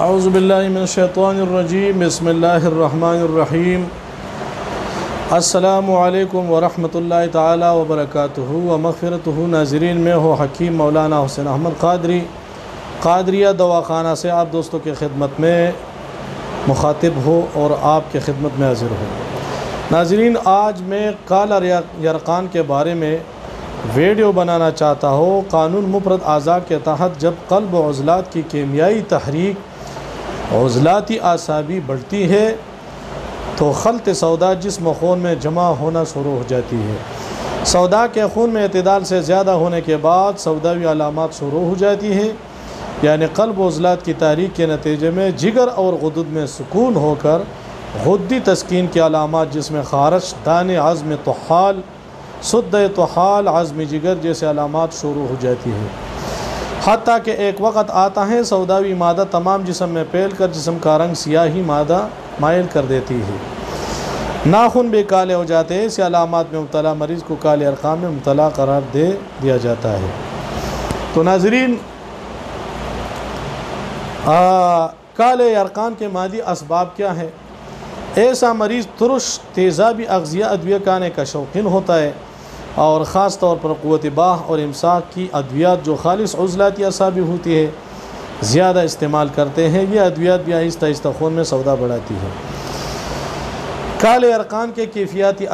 اعوذ باللہ من الشیطان الرجیم بسم اللہ الرحمن الرحیم السلام علیکم ورحمۃ اللہ تعالی وبرکاتہ ومغفرتہ۔ ناظرین، میں ہو حکیم مولانا حسین احمد قادری، قادریہ دواخانہ سے آپ دوستوں کی خدمت میں مخاطب ہو اور آپ کی خدمت میں حاضر ہو۔ ناظرین، آج میں کالا یرقان کے بارے میں ویڈیو بنانا چاہتا ہوں۔ قانون مفرد اعضاء کے تحت جب قلب و عضلات کی کیمیائی تحریک عضلاتی اعصابی بڑھتی ہے تو خلط سودا جسم و خون میں جمع ہونا شروع ہو جاتی ہے۔ سودا کے خون میں اعتدال سے زیادہ ہونے کے بعد سوداوی علامات شروع ہو جاتی ہیں، یعنی قلب و عضلات کی تحریک کے نتیجے میں جگر اور غدود میں سکون ہو کر غدی تسکین کی علامات جس میں خارش، دانے، عزم طحال، سدہ طحال، عزم جگر جیسے علامات شروع ہو جاتی ہیں، حتیٰ کہ ایک وقت آتا ہے سوداوی مادہ تمام جسم میں پھیل کر جسم کا رنگ سیاہی مادہ مائل کر دیتی ہے۔ ناخن بھی کالے ہو جاتے ہیں۔ اس علامات میں مبتلا مریض کو کالے یرقان میں مبتلا قرار دے دیا جاتا ہے۔ تو ناظرین، کالے یرقان کے مادی اسباب کیا ہیں؟ ایسا مریض ترش تیزابی اغذیہ ادویہ کھانے کا شوقین ہوتا ہے، اور خاص طور پر قوت باہ اور امساک کی ادویات جو خالص عضلاتی اعصابی ہوتی ہے زیادہ استعمال کرتے ہیں۔ یہ ادویات بھی آہستہ آہستہ خون میں سودا بڑھاتی ہے۔ کالے یرقان کے کیفیاتی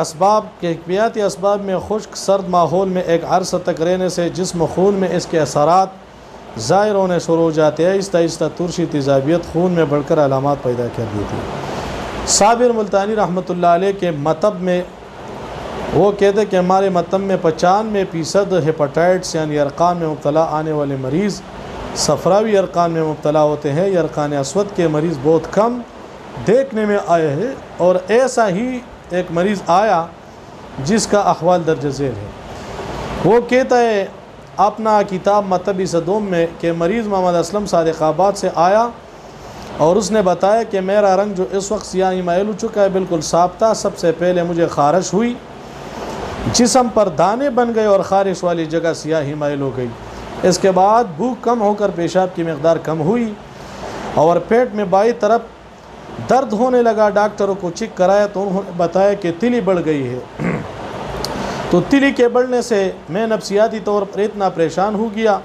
اسباب میں خشک سرد ماحول میں ایک عرصہ تک رہنے سے جسم و خون میں اس کے اثرات ظاہر ہونے شروع ہو جاتے ہیں۔ آہستہ آہستہ ترشی تیزابیت خون میں بڑھ کر علامات پیدا کر دیتی ہے۔ صابر ملتانی رحمۃ اللہ علیہ کے مطب میں وہ کہتے کہ ہمارے مطب میں 95% ہیپاٹائٹس یعنی یرقان میں مبتلا آنے والے مریض صفراوی یرقان میں مبتلا ہوتے ہیں۔ یرقان اسود کے مریض بہت کم دیکھنے میں آئے ہیں، اور ایسا ہی ایک مریض آیا جس کا احوال درج ذیل ہے۔ وہ کہتا ہے اپنا کتاب مطبی صدوم میں کہ مریض محمد اسلم صادق آباد سے آیا اور اس نے بتایا کہ میرا رنگ جو اس وقت سیاہی مائل ہو چکا ہے بالکل صاف تھا۔ سب سے پہلے مجھے خارش ہوئی، جسم پر دانے بن گئے اور خارش والی جگہ سیاہی مائل ہو گئی۔ اس کے بعد بھوک کم ہو کر پیشاب کی مقدار کم ہوئی اور پیٹ میں بائیں طرف درد ہونے لگا۔ ڈاکٹروں کو چیک کرایا تو انہوں نے بتایا کہ تلی بڑھ گئی ہے۔ تو تلی کے بڑھنے سے میں نفسیاتی طور پر اتنا پریشان ہو گیا،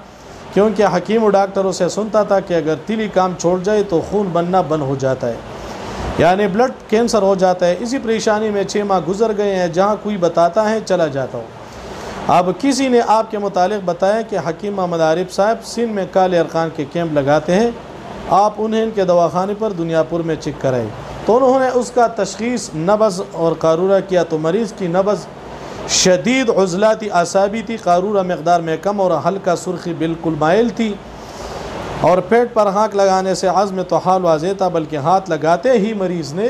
کیونکہ حکیم و ڈاکٹروں سے سنتا تھا کہ اگر تلی کام چھوڑ جائے تو خون بننا بند ہو جاتا ہے، یعنی بلڈ کینسر ہو جاتا ہے۔ اسی پریشانی میں 6 ماہ گزر گئے ہیں، جہاں کوئی بتاتا ہے چلا جاتا ہوں۔ اب کسی نے آپ کے متعلق بتایا کہ حکیم محمد عارف صاحب سندھ میں کالے یرقان کے کیمپ لگاتے ہیں، آپ انہیں ان کے دواخانے پر دنیا پور میں چیک کرائیں۔ تو انہوں نے اس کا تشخیص نبض اور قارورہ کیا، تو مریض کی نبض شدید عضلاتی اعصابی تھی، قارورہ مقدار میں کم اور ہلکا سرخی بالکل مائل تھی، اور پیٹ پر ہانک لگانے سے عزم طحال واضح تھا، بلکہ ہاتھ لگاتے ہی مریض نے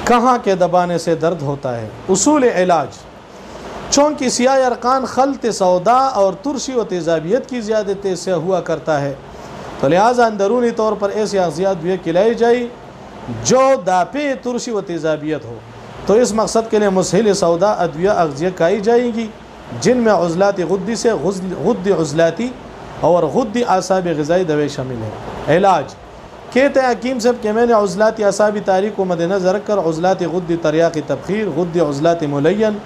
کہاں کے دبانے سے درد ہوتا ہے۔ اصول علاج: چونکہ سیاہ یرقان خلط سودا اور ترشی و تیزابیت کی زیادتی سے ہوا کرتا ہے، تو لہٰذا اندرونی طور پر ایسی اغذیات بھی کھلائی جائے جو دافع ترشی و تیزابیت ہو۔ تو اس مقصد کے لیے مسہل سودا ادویہ اغذیہ کھائی جائیں گی، جن میں عضلاتی غدی سے غدی عضلاتی اور غدی اعصابی غذائی دوائیں شامل ہیں۔ علاج: کہتے ہیں حکیم صاحب کہ میں نے عضلاتی اعصابی تاریخ کو مد نظر رکھ کر عضلاتی غدی تریاقی تبخیر، غدی عضلاتی ملین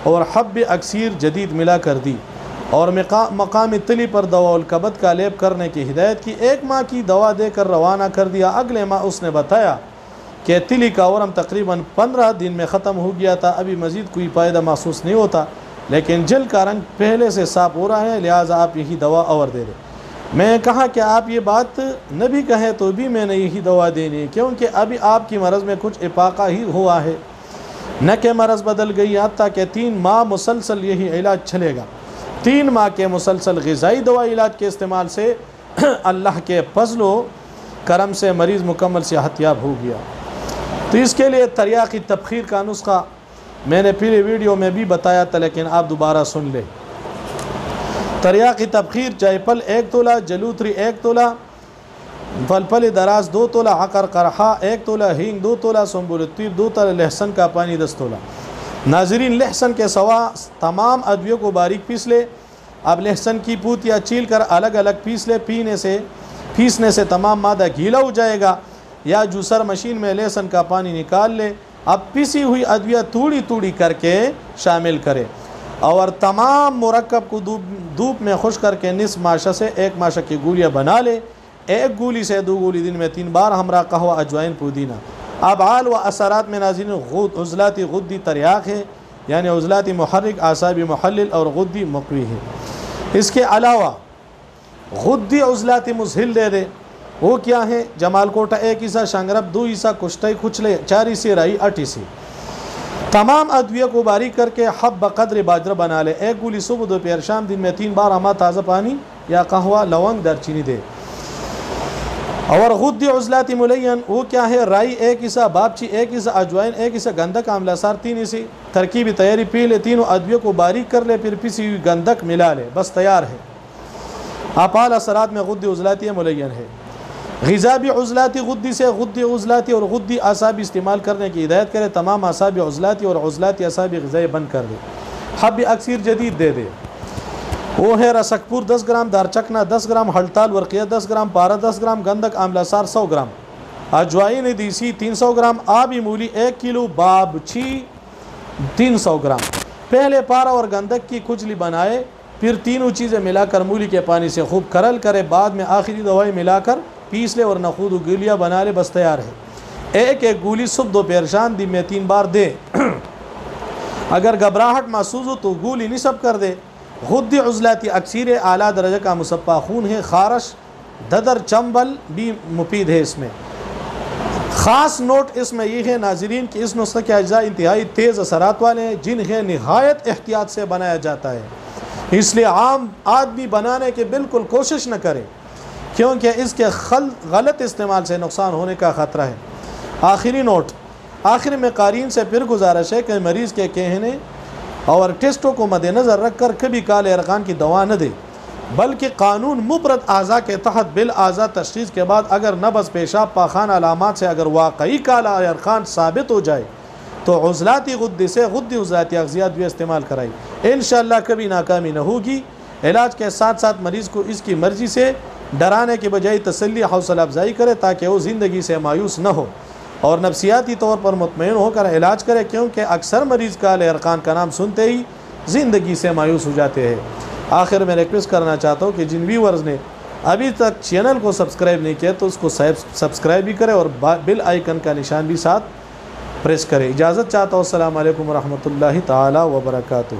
اور حب اکسیر جدید ملا کر دی، اور مقامی تلی پر دوا الکبد کا لیپ کرنے کی ہدایت کی۔ 1 ماہ کی دوا دے کر روانہ کر دیا۔ اگلے ماہ اس نے بتایا کہ تلی کا ورم تقریباً 15 دن میں ختم ہو گیا تھا، ابھی مزید کوئی فائدہ محسوس نہیں ہوتا، لیکن جلد کا رنگ پہلے سے صاف ہو رہا ہے، لہٰذا آپ یہی دوا اور دے دیں۔ میں کہا کہ آپ یہ بات نہ بھی کہیں تو بھی میں نے یہی دوا دینی ہے، کیونکہ ابھی آپ کی مرض میں کچھ افاقہ ہی ہوا ہے، نہ کہ مرض بدل گئی، حتیٰ کہ 3 ماہ مسلسل یہی علاج چلے گا۔ 3 ماہ کے مسلسل غذائی دوا علاج کے استعمال سے اللہ کے فضل و کرم سے مریض مکمل صحت یاب ہو گیا۔ تو اس کے لیے تریاقی تبخیر کا نسخہ میں نے پہلے ویڈیو میں بھی بتایا تھا، لیکن آپ دوبارہ سن لیں۔ تریاقی تبخیر: جائے پل 1 تولہ، جلوتری 1 تولہ، پل دراز 2 تولہ، عقر قرحہ 1 تولہ، ہینگ 2 تولہ، سنبل الطیب 2 تولہ، لہسن کا پانی 10 تولہ۔ ناظرین، لہسن کے سوا تمام ادویوں کو باریک پیس لے۔ اب لہسن کی پوتیاں چیل کر الگ الگ پیس لے۔ پیسنے سے تمام مادہ گیلا ہو جائے گا، یا جوسر مشین میں لہسن کا پانی نکال لے، اب پسی ہوئی ادویہ توڑی توڑی کر کے شامل کرے، اور تمام مرکب کو دھوپ میں خشک کر کے نصف ماشا سے 1 ماشا کی گولیاں بنا لے، 1 گولی سے 2 گولی دن میں 3 بار، ہمراہ قہوہ اجوائن پودینہ۔ ابعال و اثرات میں ناظرین عضلاتی غدی تریاق ہے، یعنی عضلاتی محرک، اعصابی محلل اور غدی مقوی ہے۔ اس کے علاوہ غدی عضلاتی مزہل دے دے، وہ کیا ہے؟ جمال کوٹہ 1 حصہ، شنگرب 2 حصہ، کشتائی کھچلے 4 حصے، رائی 8 حصے۔ تمام ادویہ کو باریک کر کے حب بقدر باجرہ بنا لے، 1 گولی صبح دوپہر شام، دن میں 3 بار، ہمہ تازہ پانی یا قہوہ لونگ دار چینی دے۔ اور غدی عضلاتی ملین، وہ کیا ہے؟ رائی 1 حصہ، بابچی 1 حصہ، اجوائن 1 حصہ، گندک آملہ سار 3 حصے۔ ترکیبی تیاری پی لے، تینوں ادویہ کو باریک کر لے، پھر پسی ہوئی گندک ملا لے، بس تیار ہے۔ افعال اثرات میں غدی عضلاتی ملین ہے۔ غذابی عضلاتی غدی سے غدی عضلاتی اور غدی اعصابی استعمال کرنے کی ہدایت کرے، تمام اعصابی عضلاتی اور عضلاتی اعصابی غذائی بند کر دے۔ حب اکثیر جدید دے دے، وہ ہے رسکپور 10 گرام، دارچکنا 10 گرام، ہڑتال ورقیہ 10 گرام، پارا 10 گرام، گندک آملہ سار 100 گرام، اجوائن دیسی 300 گرام، آبی مولی 1 کلو، بابچی 300 گرام۔ پہلے پارا اور گندک کی کھجلی بنائے، پھر تینوں چیزیں ملا کر مولی کے پانی سے خوب کرل کرے، بعد میں آخری دوائی ملا کر پیس لے اور نخود و گولیاں بنا لے، بس تیار ہے۔ 1 گولی صبح دوپہر شام، دن میں 3 بار دے۔ اگر گھبراہٹ محسوس ہو تو گولی نصب کر دے۔ غدی عضلاتی اکثیر اعلیٰ درجہ کا مصفہ خون ہے، خارش، ددر، چنبل بھی مفید ہے۔ اس میں خاص نوٹ اس میں یہ ہے ناظرین کہ اس نسخے کے اجزاء انتہائی تیز اثرات والے ہیں، جنہیں نہایت احتیاط سے بنایا جاتا ہے، اس لیے عام آدمی بنانے کی بالکل کوشش نہ کرے، کیونکہ اس کے غلط استعمال سے نقصان ہونے کا خطرہ ہے۔ آخری نوٹ، آخر میں قارئین سے پھر گزارش ہے کہ مریض کے کہنے اور ٹیسٹوں کو مد نظر رکھ کر کبھی کالے ارغان کی دوا نہ دے، بلکہ قانون مبرد اعضاء کے تحت بالاعضاء تشخیص کے بعد اگر نبض، پیشاب، پاخانہ علامات سے اگر واقعی کالا ارغان ثابت ہو جائے تو عضلاتی غدے سے غدی عضلاتی اغذیات بھی استعمال کرائی، انشاءاللہ کبھی ناکامی نہ ہوگی۔ علاج کے ساتھ ساتھ مریض کو اس کی مرضی سے ڈرانے کے بجائے تسلی، حوصلہ افزائی کرے تاکہ وہ زندگی سے مایوس نہ ہو اور نفسیاتی طور پر مطمئن ہو کر علاج کرے، کیونکہ اکثر مریض کالے ارغان کا نام سنتے ہی زندگی سے مایوس ہو جاتے ہیں۔ آخر میں ریکویسٹ کرنا چاہتا ہوں کہ جن ویورز نے ابھی تک چینل کو سبسکرائب نہیں کیا تو اس کو سبسکرائب بھی کرے اور بیل آئیکن کا نشان بھی ساتھ پریس کرے۔ اجازت چاہتا ہوں، السلام علیکم ورحمۃ اللہ تعالی وبرکاتہ۔